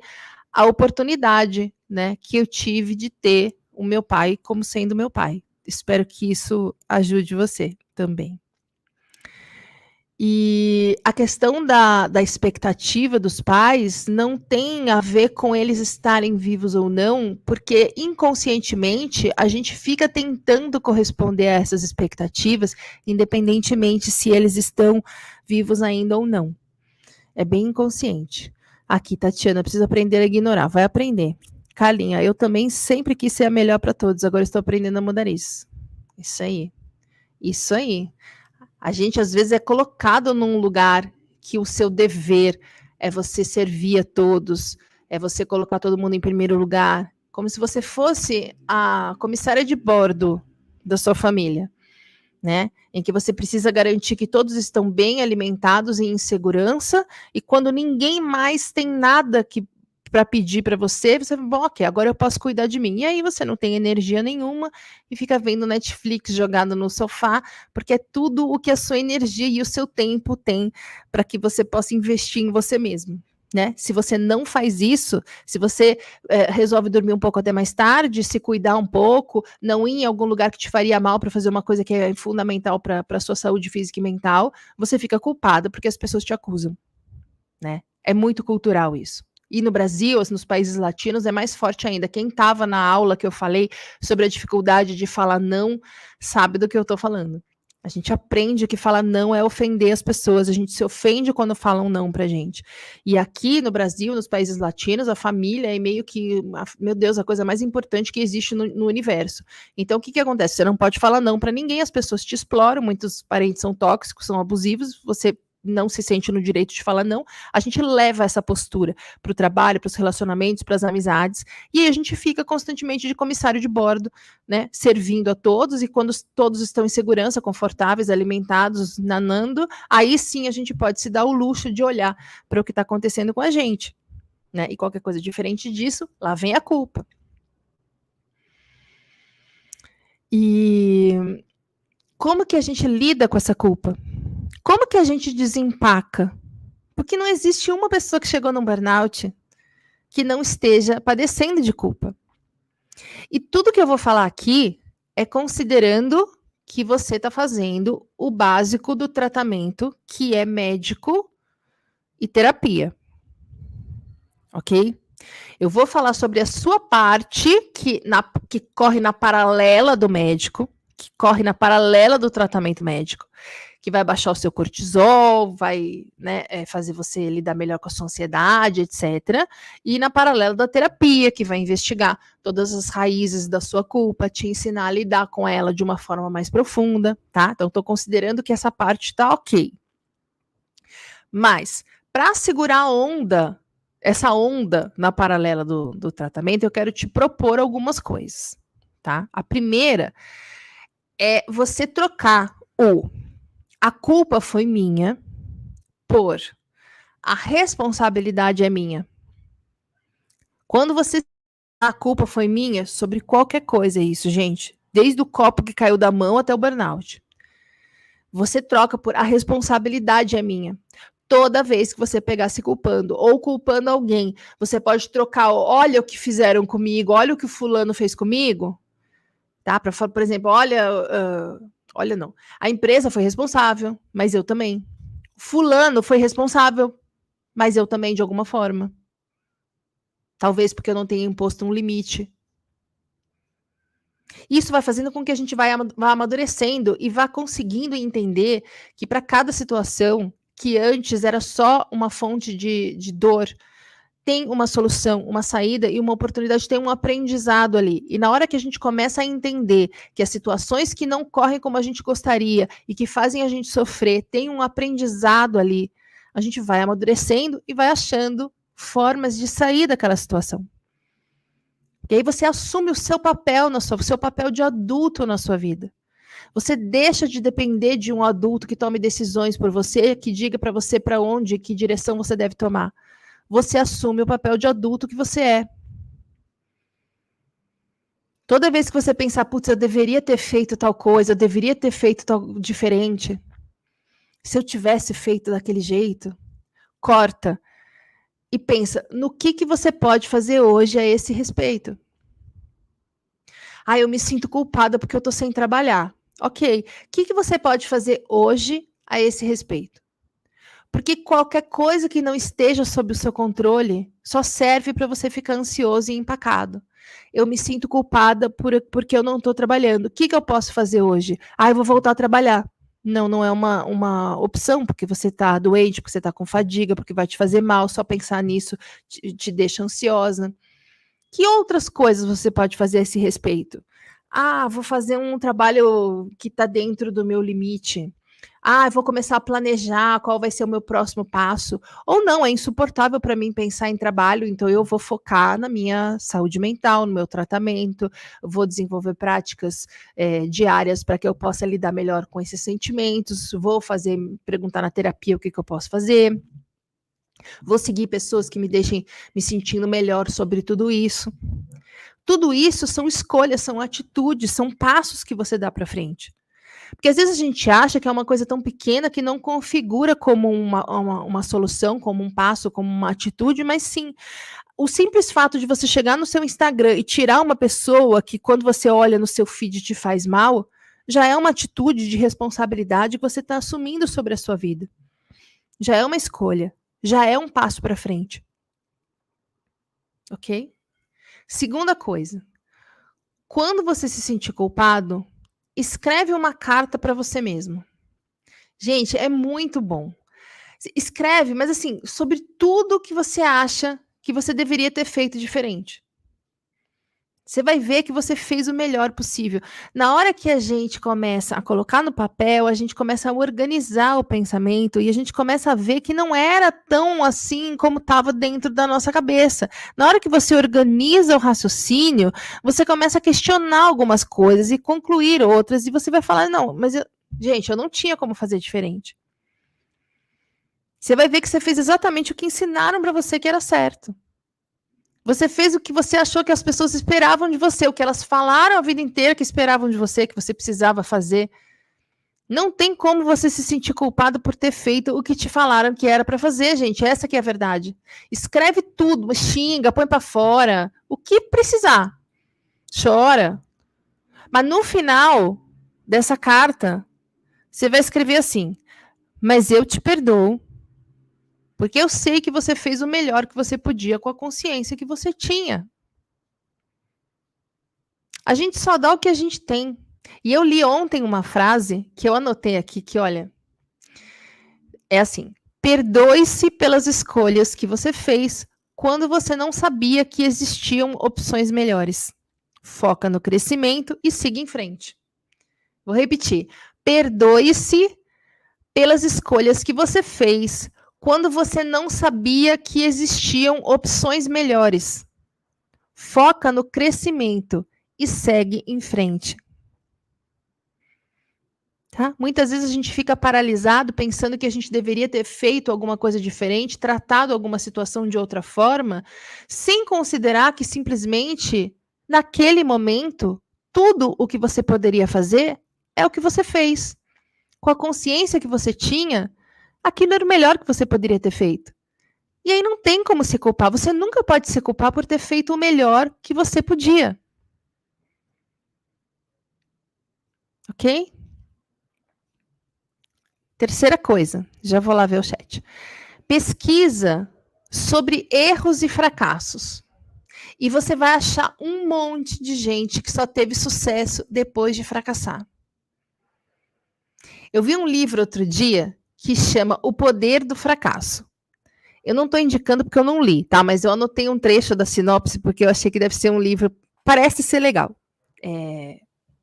a oportunidade, né, que eu tive de ter o meu pai como sendo meu pai. Espero que isso ajude você também. E a questão da expectativa dos pais não tem a ver com eles estarem vivos ou não, porque inconscientemente a gente fica tentando corresponder a essas expectativas, independentemente se eles estão vivos ainda ou não. É bem inconsciente. Aqui, Tatiana, precisa aprender a ignorar. Vai aprender. Carlinha, eu também sempre quis ser a melhor para todos, agora estou aprendendo a mudar isso. Isso aí. Isso aí. A gente, às vezes, é colocado num lugar que o seu dever é você servir a todos, é você colocar todo mundo em primeiro lugar, como se você fosse a comissária de bordo da sua família, né? Em que você precisa garantir que todos estão bem alimentados e em segurança, e quando ninguém mais tem nada para pedir para você, você fala, bom, ok, agora eu posso cuidar de mim. E aí você não tem energia nenhuma e fica vendo Netflix jogado no sofá, porque é tudo o que a sua energia e o seu tempo tem para que você possa investir em você mesmo. Né? Se você não faz isso, se você resolve dormir um pouco até mais tarde, se cuidar um pouco, não ir em algum lugar que te faria mal para fazer uma coisa que é fundamental para a sua saúde física e mental, você fica culpada porque as pessoas te acusam. Né? É muito cultural isso. E no Brasil, nos países latinos, é mais forte ainda. Quem estava na aula que eu falei sobre a dificuldade de falar não, sabe do que eu estou falando. A gente aprende que falar não é ofender as pessoas, a gente se ofende quando falam não pra gente. E aqui no Brasil, nos países latinos, a família é meio que, meu Deus, a coisa mais importante que existe no universo. Então, o que acontece? Você não pode falar não para ninguém, as pessoas te exploram, muitos parentes são tóxicos, são abusivos, você não se sente no direito de falar não, a gente leva essa postura para o trabalho, para os relacionamentos, para as amizades, e aí a gente fica constantemente de comissário de bordo, né, servindo a todos, e quando todos estão em segurança, confortáveis, alimentados, nanando, aí sim a gente pode se dar o luxo de olhar para o que está acontecendo com a gente, né, e qualquer coisa diferente disso, lá vem a culpa. E como que a gente lida com essa culpa? Como que a gente desempaca? Porque não existe uma pessoa que chegou num burnout que não esteja padecendo de culpa. E tudo que eu vou falar aqui é considerando que você está fazendo o básico do tratamento, que é médico e terapia. Ok? Eu vou falar sobre a sua parte, que corre na paralela do médico, que corre na paralela do tratamento médico, que vai baixar o seu cortisol, vai, né, fazer você lidar melhor com a sua ansiedade, etc. E na paralela da terapia, que vai investigar todas as raízes da sua culpa, te ensinar a lidar com ela de uma forma mais profunda, tá? Então, estou considerando que essa parte está ok. Mas, para segurar a onda, essa onda na paralela do tratamento, eu quero te propor algumas coisas, tá? A primeira é você trocar a culpa foi minha por a responsabilidade é minha. Quando você a culpa foi minha sobre qualquer coisa, é isso, gente. Desde o copo que caiu da mão até o burnout. Você troca por a responsabilidade é minha. Toda vez que você pegar se culpando ou culpando alguém, você pode trocar, olha o que fizeram comigo, olha o que o fulano fez comigo, tá? Por exemplo, olha não, a empresa foi responsável, mas eu também. Fulano foi responsável, mas eu também, de alguma forma. Talvez porque eu não tenha imposto um limite. Isso vai fazendo com que a gente vá amadurecendo e vá conseguindo entender que para cada situação que antes era só uma fonte de dor, tem uma solução, uma saída e uma oportunidade, tem um aprendizado ali. E na hora que a gente começa a entender que as situações que não correm como a gente gostaria e que fazem a gente sofrer, tem um aprendizado ali, a gente vai amadurecendo e vai achando formas de sair daquela situação. E aí você assume o seu papel, o seu papel de adulto na sua vida. Você deixa de depender de um adulto que tome decisões por você, que diga para você para onde, que direção você deve tomar. Você assume o papel de adulto que você é. Toda vez que você pensar, putz, eu deveria ter feito tal coisa, eu deveria ter feito tal diferente. Se eu tivesse feito daquele jeito, corta e pensa no que você pode fazer hoje a esse respeito. Ah, eu me sinto culpada porque eu estou sem trabalhar. Ok, o que você pode fazer hoje a esse respeito? Porque qualquer coisa que não esteja sob o seu controle só serve para você ficar ansioso e empacado. Eu me sinto culpada porque eu não estou trabalhando. O que eu posso fazer hoje? Ah, eu vou voltar a trabalhar. Não, não é uma opção, porque você está doente, porque você está com fadiga, porque vai te fazer mal, só pensar nisso te deixa ansiosa. Que outras coisas você pode fazer a esse respeito? Ah, vou fazer um trabalho que está dentro do meu limite. Ah, eu vou começar a planejar qual vai ser o meu próximo passo. Ou não, é insuportável para mim pensar em trabalho, então eu vou focar na minha saúde mental, no meu tratamento, vou desenvolver práticas diárias para que eu possa lidar melhor com esses sentimentos, perguntar na terapia o que eu posso fazer. Vou seguir pessoas que me deixem me sentindo melhor sobre tudo isso. Tudo isso são escolhas, são atitudes, são passos que você dá para frente. Porque às vezes a gente acha que é uma coisa tão pequena que não configura como uma solução, como um passo, como uma atitude, mas sim, o simples fato de você chegar no seu Instagram e tirar uma pessoa que quando você olha no seu feed te faz mal, já é uma atitude de responsabilidade que você está assumindo sobre a sua vida. Já é uma escolha, já é um passo para frente. Ok? Segunda coisa, quando você se sentir culpado, escreve uma carta para você mesmo. Gente, é muito bom. Escreve, mas assim, sobre tudo que você acha que você deveria ter feito diferente. Você vai ver que você fez o melhor possível. Na hora que a gente começa a colocar no papel, a gente começa a organizar o pensamento e a gente começa a ver que não era tão assim como estava dentro da nossa cabeça. Na hora que você organiza o raciocínio, você começa a questionar algumas coisas e concluir outras, e você vai falar: não, mas gente, eu não tinha como fazer diferente. Você vai ver que você fez exatamente o que ensinaram para você que era certo. Você fez o que você achou que as pessoas esperavam de você, o que elas falaram a vida inteira que esperavam de você, que você precisava fazer. Não tem como você se sentir culpado por ter feito o que te falaram que era para fazer, gente. Essa que é a verdade. Escreve tudo, xinga, põe para fora, o que precisar. Chora. Mas no final dessa carta, você vai escrever assim: mas eu te perdoo, porque eu sei que você fez o melhor que você podia com a consciência que você tinha. A gente só dá o que a gente tem. E eu li ontem uma frase que eu anotei aqui, que olha, é assim: perdoe-se pelas escolhas que você fez quando você não sabia que existiam opções melhores. Foca no crescimento e siga em frente. Vou repetir: perdoe-se pelas escolhas que você fez quando você não sabia que existiam opções melhores. Foca no crescimento e segue em frente. Tá? Muitas vezes a gente fica paralisado pensando que a gente deveria ter feito alguma coisa diferente, tratado alguma situação de outra forma, sem considerar que simplesmente, naquele momento, tudo o que você poderia fazer é o que você fez. Com a consciência que você tinha, aquilo era o melhor que você poderia ter feito. E aí não tem como se culpar. Você nunca pode se culpar por ter feito o melhor que você podia. Ok? Terceira coisa, já vou lá ver o chat. Pesquisa sobre erros e fracassos. E você vai achar um monte de gente que só teve sucesso depois de fracassar. Eu vi um livro outro dia que chama O Poder do Fracasso. Eu não estou indicando porque eu não li, tá? Mas eu anotei um trecho da sinopse porque eu achei que deve ser um livro, parece ser legal.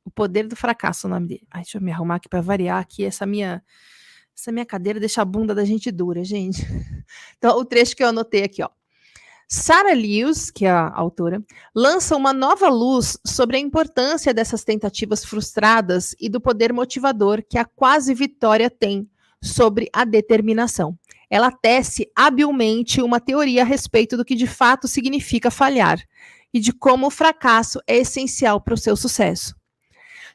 O Poder do Fracasso, o nome dele. Ai, deixa eu me arrumar aqui para variar aqui essa minha cadeira deixa a bunda da gente dura, gente. Então, o trecho que eu anotei aqui, ó. Sarah Lewis, que é a autora, lança uma nova luz sobre a importância dessas tentativas frustradas e do poder motivador que a quase vitória tem sobre a determinação. Ela tece habilmente uma teoria a respeito do que de fato significa falhar e de como o fracasso é essencial para o seu sucesso.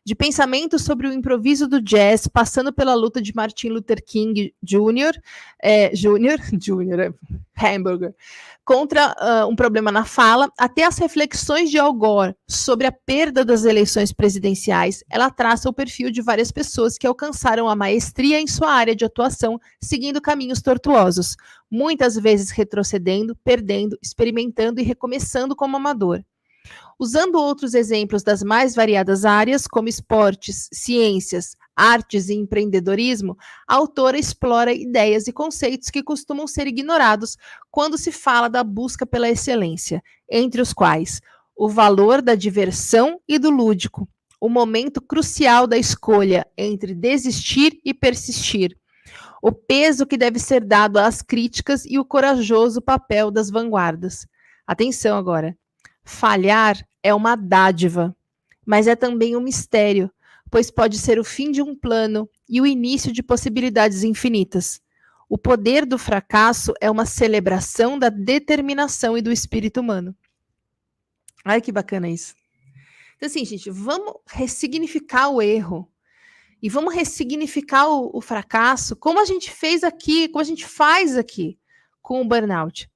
De pensamento sobre o improviso do jazz, passando pela luta de Martin Luther King Jr., Hamburger, contra um problema na fala, até as reflexões de Al Gore sobre a perda das eleições presidenciais, ela traça o perfil de várias pessoas que alcançaram a maestria em sua área de atuação, seguindo caminhos tortuosos, muitas vezes retrocedendo, perdendo, experimentando e recomeçando como amador. Usando outros exemplos das mais variadas áreas, como esportes, ciências, artes e empreendedorismo, a autora explora ideias e conceitos que costumam ser ignorados quando se fala da busca pela excelência, entre os quais o valor da diversão e do lúdico, o momento crucial da escolha entre desistir e persistir, o peso que deve ser dado às críticas e o corajoso papel das vanguardas. Atenção agora. Falhar é uma dádiva, mas é também um mistério, pois pode ser o fim de um plano e o início de possibilidades infinitas. O poder do fracasso é uma celebração da determinação e do espírito humano. Ai, que bacana isso. Então, assim, gente, vamos ressignificar o erro e vamos ressignificar o fracasso, como a gente fez aqui, como a gente faz aqui com o burnout.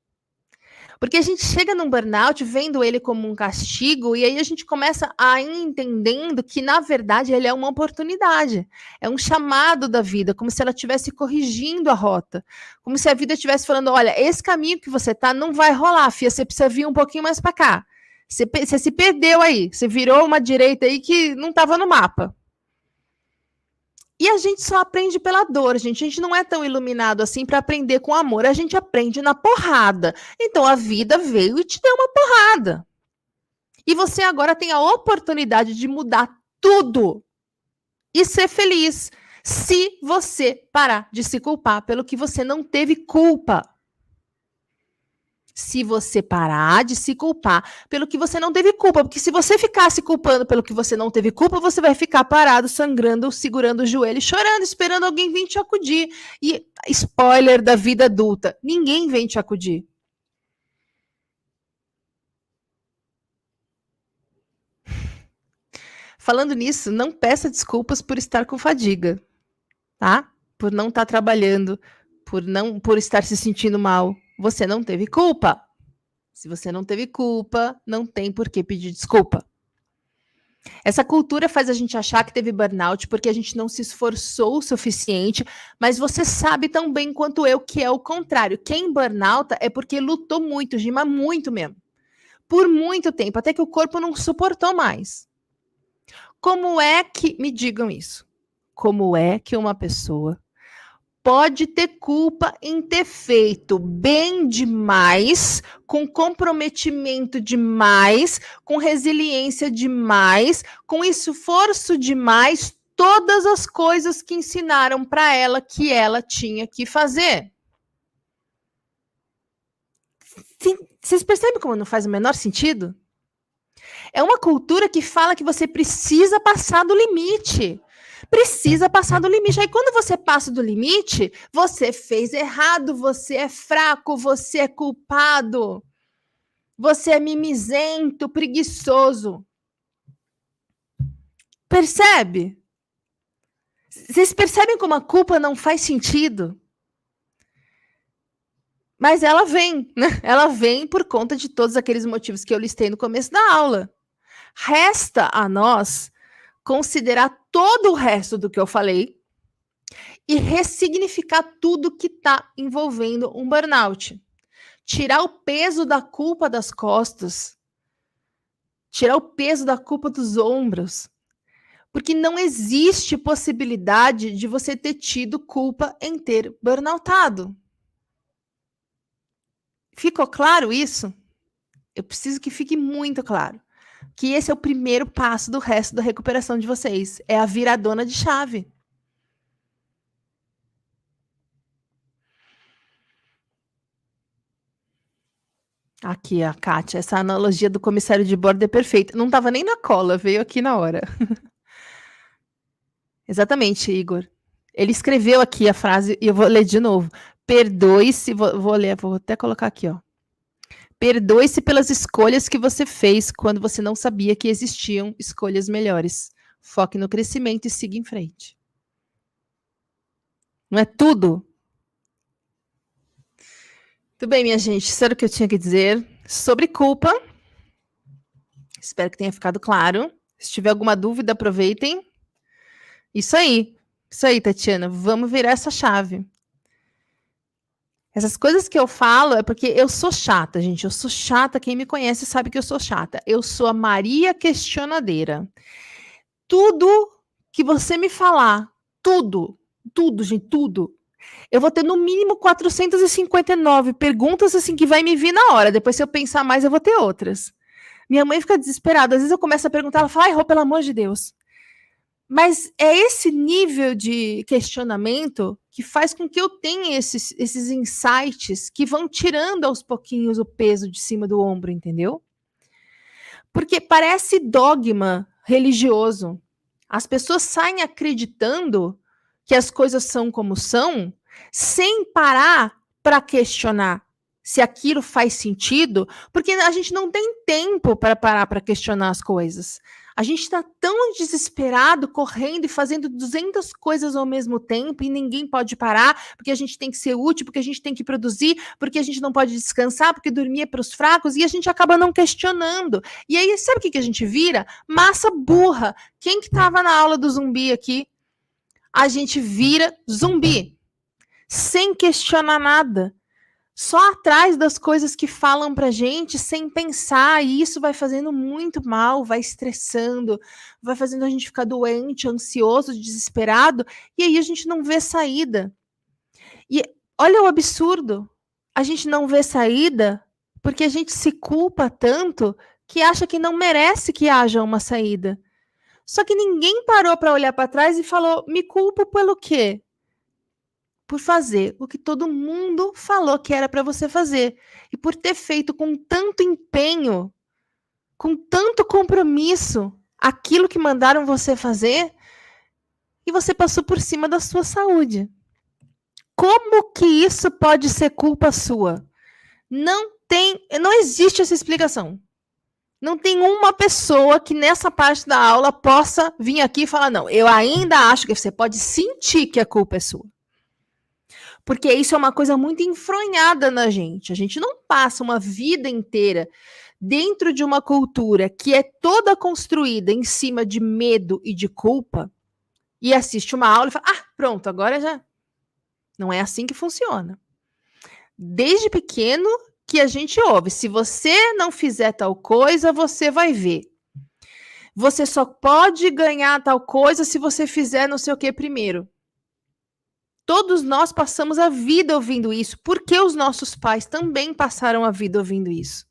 Porque a gente chega num burnout vendo ele como um castigo e aí a gente começa a ir entendendo que, na verdade, ele é uma oportunidade. É um chamado da vida, como se ela estivesse corrigindo a rota. Como se a vida estivesse falando, olha, esse caminho que você tá não vai rolar, filha, você precisa vir um pouquinho mais para cá. Você se perdeu aí, você virou uma direita aí que não estava no mapa. E a gente só aprende pela dor, gente. A gente não é tão iluminado assim para aprender com amor. A gente aprende na porrada. Então a vida veio e te deu uma porrada. E você agora tem a oportunidade de mudar tudo e ser feliz. Se você parar de se culpar pelo que você não teve culpa. Se você parar de se culpar pelo que você não teve culpa. Porque se você ficar se culpando pelo que você não teve culpa, você vai ficar parado, sangrando, segurando o joelho, chorando, esperando alguém vir te acudir. E spoiler da vida adulta, ninguém vem te acudir. Falando nisso, não peça desculpas por estar com fadiga, tá? Por não estar trabalhando, por estar se sentindo mal. Você não teve culpa. Se você não teve culpa, não tem por que pedir desculpa. Essa cultura faz a gente achar que teve burnout porque a gente não se esforçou o suficiente, mas você sabe tão bem quanto eu que é o contrário. Quem burnouta é porque lutou muito, Gima, muito mesmo. Por muito tempo, até que o corpo não suportou mais. Como é que, me digam isso, como é que uma pessoa pode ter culpa em ter feito bem demais, com comprometimento demais, com resiliência demais, com esforço demais, todas as coisas que ensinaram para ela que ela tinha que fazer? Vocês percebem como não faz o menor sentido? É uma cultura que fala que você precisa passar do limite. Precisa passar do limite. Aí quando você passa do limite, você fez errado, você é fraco, você é culpado, você é mimizento, preguiçoso. Percebe? Vocês percebem como a culpa não faz sentido? Mas ela vem, né? Ela vem por conta de todos aqueles motivos que eu listei no começo da aula. Resta a nós considerar todo o resto do que eu falei e ressignificar tudo que está envolvendo um burnout. Tirar o peso da culpa das costas, tirar o peso da culpa dos ombros, porque não existe possibilidade de você ter tido culpa em ter burnoutado. Ficou claro isso? Eu preciso que fique muito claro. Que esse é o primeiro passo do resto da recuperação de vocês. É a viradona de chave. Aqui, a Kátia, essa analogia do comissário de bordo é perfeita. Não estava nem na cola, veio aqui na hora. Exatamente, Igor. Ele escreveu aqui a frase, e eu vou ler de novo. Perdoe-se, vou ler, vou até colocar aqui, ó. Perdoe-se pelas escolhas que você fez quando você não sabia que existiam escolhas melhores. Foque no crescimento e siga em frente. Não é tudo? Tudo bem, minha gente. Isso era o que eu tinha que dizer sobre culpa. Espero que tenha ficado claro. Se tiver alguma dúvida, aproveitem. Isso aí, Tatiana. Vamos virar essa chave. Essas coisas que eu falo é porque eu sou chata, gente. Eu sou chata. Quem me conhece sabe que eu sou chata. Eu sou a Maria questionadeira. Tudo que você me falar, tudo, gente, tudo. Eu vou ter no mínimo 459 perguntas assim que vai me vir na hora. Depois, se eu pensar mais, eu vou ter outras. Minha mãe fica desesperada. Às vezes eu começo a perguntar, ela fala, ai, Rô, pelo amor de Deus. Mas é esse nível de questionamento que faz com que eu tenha esses insights que vão tirando aos pouquinhos o peso de cima do ombro, entendeu? Porque parece dogma religioso. As pessoas saem acreditando que as coisas são como são, sem parar para questionar se aquilo faz sentido, porque a gente não tem tempo para parar para questionar as coisas. A gente está tão desesperado, correndo e fazendo 200 coisas ao mesmo tempo e ninguém pode parar, porque a gente tem que ser útil, porque a gente tem que produzir, porque a gente não pode descansar, porque dormir é para os fracos, e a gente acaba não questionando. E aí, sabe o que a gente vira? Massa burra. Quem que estava na aula do zumbi aqui? A gente vira zumbi, sem questionar nada. Só atrás das coisas que falam pra gente sem pensar, e isso vai fazendo muito mal, vai estressando, vai fazendo a gente ficar doente, ansioso, desesperado, e aí a gente não vê saída. E olha o absurdo, a gente não vê saída porque a gente se culpa tanto que acha que não merece que haja uma saída. Só que ninguém parou para olhar para trás e falou, me culpo pelo quê? Por fazer o que todo mundo falou que era para você fazer. E por ter feito com tanto empenho, com tanto compromisso, aquilo que mandaram você fazer, e você passou por cima da sua saúde. Como que isso pode ser culpa sua? Não existe essa explicação. Não tem uma pessoa que nessa parte da aula possa vir aqui e falar, não, eu ainda acho que você pode sentir que a culpa é sua. Porque isso é uma coisa muito enfronhada na gente. A gente não passa uma vida inteira dentro de uma cultura que é toda construída em cima de medo e de culpa e assiste uma aula e fala, pronto, agora já... Não é assim que funciona. Desde pequeno que a gente ouve, se você não fizer tal coisa, você vai ver. Você só pode ganhar tal coisa se você fizer não sei o que primeiro. Todos nós passamos a vida ouvindo isso, porque os nossos pais também passaram a vida ouvindo isso.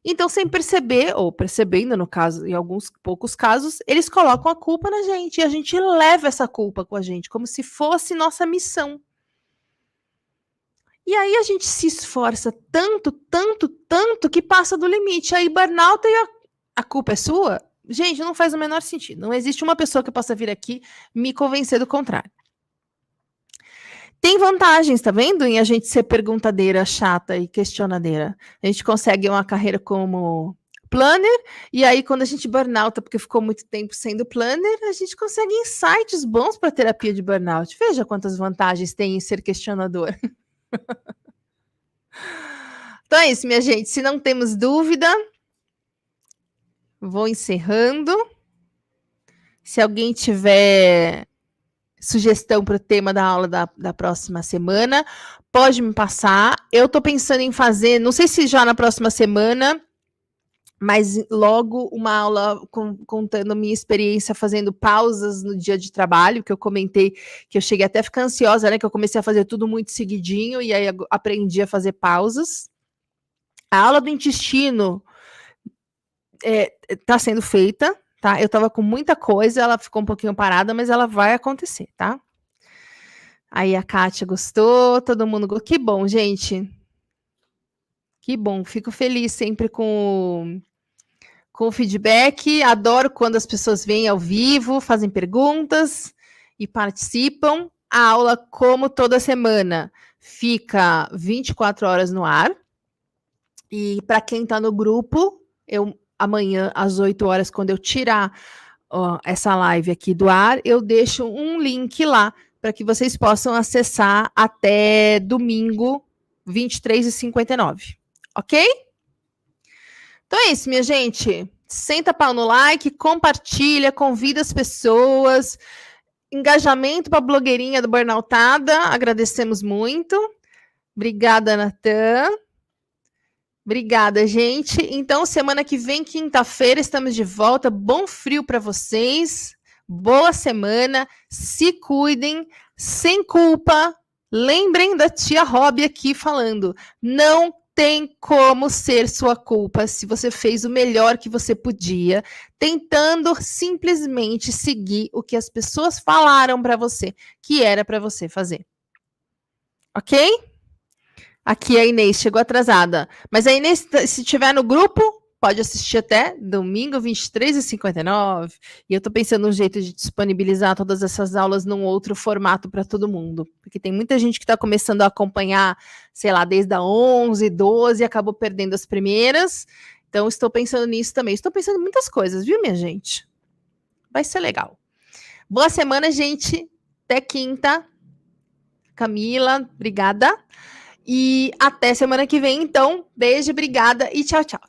Então, sem perceber, ou percebendo, no caso, em alguns poucos casos, eles colocam a culpa na gente, e a gente leva essa culpa com a gente, como se fosse nossa missão. E aí a gente se esforça tanto, tanto, tanto, que passa do limite. Aí burnout e a culpa é sua? Gente, não faz o menor sentido. Não existe uma pessoa que possa vir aqui me convencer do contrário. Tem vantagens, tá vendo? Em a gente ser perguntadeira, chata e questionadeira. A gente consegue uma carreira como planner, e aí quando a gente burnouta, porque ficou muito tempo sendo planner, a gente consegue insights bons para terapia de burnout. Veja quantas vantagens tem em ser questionador. Então é isso, minha gente. Se não temos dúvida, vou encerrando. Se alguém tiver sugestão para o tema da aula da próxima semana, pode me passar. Eu estou pensando em fazer, não sei se já na próxima semana, mas logo uma aula contando minha experiência fazendo pausas no dia de trabalho, que eu comentei que eu cheguei até a ficar ansiosa, né? Que eu comecei a fazer tudo muito seguidinho e aí aprendi a fazer pausas. A aula do intestino está sendo feita, tá? Eu estava com muita coisa, ela ficou um pouquinho parada, mas ela vai acontecer, tá? Aí a Kátia gostou, todo mundo gostou. Que bom, gente. Que bom, fico feliz sempre com o feedback. Adoro quando as pessoas vêm ao vivo, fazem perguntas e participam. A aula, como toda semana, fica 24 horas no ar. E para quem está no grupo, amanhã, às 8 horas, quando eu tirar essa live aqui do ar, eu deixo um link lá para que vocês possam acessar até domingo, 23h59. Ok? Então é isso, minha gente. Senta pau no like, compartilha, convida as pessoas. Engajamento para a blogueirinha do Burnoutada. Agradecemos muito. Obrigada, Natan. Obrigada, gente. Então, semana que vem, quinta-feira, estamos de volta. Bom frio para vocês. Boa semana. Se cuidem. Sem culpa. Lembrem da tia Rob aqui falando. Não tem como ser sua culpa se você fez o melhor que você podia, tentando simplesmente seguir o que as pessoas falaram para você, que era para você fazer. Ok? Aqui a Inês chegou atrasada. Mas a Inês, se estiver no grupo, pode assistir até domingo, 23h59. E eu estou pensando num jeito de disponibilizar todas essas aulas num outro formato para todo mundo. Porque tem muita gente que está começando a acompanhar, sei lá, desde a 11, 12 e acabou perdendo as primeiras. Então, estou pensando nisso também. Estou pensando em muitas coisas, viu, minha gente? Vai ser legal. Boa semana, gente. Até quinta. Camila, obrigada. E até semana que vem, então. Beijo, obrigada e tchau, tchau.